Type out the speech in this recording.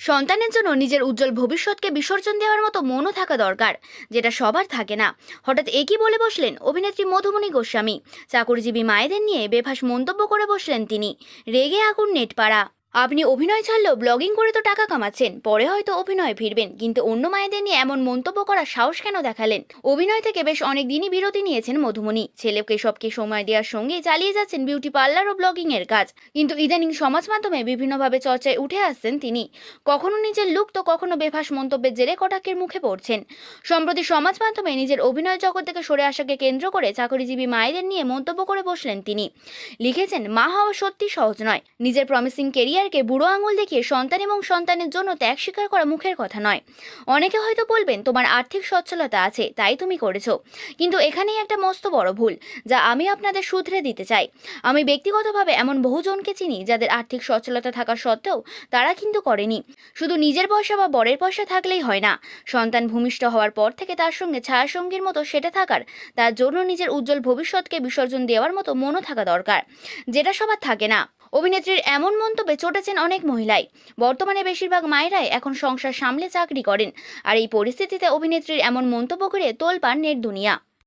সন্তানের জন্য নিজের উজ্জ্বল ভবিষ্যৎকে বিসর্জন দেওয়ার মতো মনও থাকা দরকার, যেটা সবার থাকে না। হঠাৎ একই বলে বসলেন অভিনেত্রী মধুমণি গোস্বামী। চাকরিজীবী মায়েদের নিয়ে বেফাঁস মন্তব্য করে বসলেন তিনি। রেগে আগুন নেটপাড়া। আপনি অভিনয় ছাড়লেও ব্লগিং করে তো টাকা কামাচ্ছেন, পরে হয়তো অভিনয়ে ফিরবেন, কিন্তু অন্য মায়েদের নিয়ে এমন মন্তব্য করার সাহস কেন দেখালেন? অভিনয় থেকে বেশ অনেক দিনই বিরতি নিয়েছেন মধুমণি। ছেলেকে সবকে সময় দেওয়ার সঙ্গে চালিয়ে যাচ্ছেন বিউটি পার্লার ও ব্লগিং এর কাজ, কিন্তু ইদানিং সমাজ মাধ্যমে বিভিন্নভাবে চর্চায় উঠে আসছেন তিনি। কখনো নিজের লুক তো কখনো বেফাঁস মন্তব্যের জেরে কটাক্ষের মুখে পড়ছেন। সম্প্রতি সমাজ মাধ্যমে নিজের অভিনয় জগৎ থেকে সরে আসাকে কেন্দ্র করে চাকরিজীবী মায়েদের নিয়ে মন্তব্য করে বসলেন তিনি। লিখেছেন, মা হওয়া সত্যি সহজ নয়। নিজের প্রমিসিং কেরিয়ারকে বুড়ো আঙুল দেখিয়ে সন্তান এবং সন্তানের জন্য ত্যাগ স্বীকার করা মুখের কথা নয়। অনেকে হয়তো বলবেন তোমার আর্থিক সচ্ছলতা আছে তাই তুমি করেছো, কিন্তু এখানেই একটা মস্ত বড় ভুল, যা আমি আপনাদের শুধরে দিতে চাই। আমি ব্যক্তিগতভাবে এমন বহুজনকে চিনি যাদের আর্থিক সচ্ছলতা থাকা সত্ত্বেও তারা কিন্তু করেনি। শুধু নিজের পয়সা বা বরের পয়সা থাকলেই হয় না, সন্তান ভূমিষ্ঠ হওয়ার পর থেকে তার সঙ্গে ছায়াসঙ্গীর মতো সেটে থাকার, তার জন্য নিজের উজ্জ্বল ভবিষ্যৎকে বিসর্জন দেওয়ার মতো মনও থাকা দরকার, যেটা সবার থাকে না। অভিনেত্রীর এমন মন্তব্যে চটেছেন অনেক মহিলাই। বর্তমানে বেশিরভাগ মায়েরাই এখন সংসার সামলে চাকরি করেন, আর এই পরিস্থিতিতে অভিনেত্রীর এমন মন্তব্য করে তোলপাড় নেট দুনিয়া।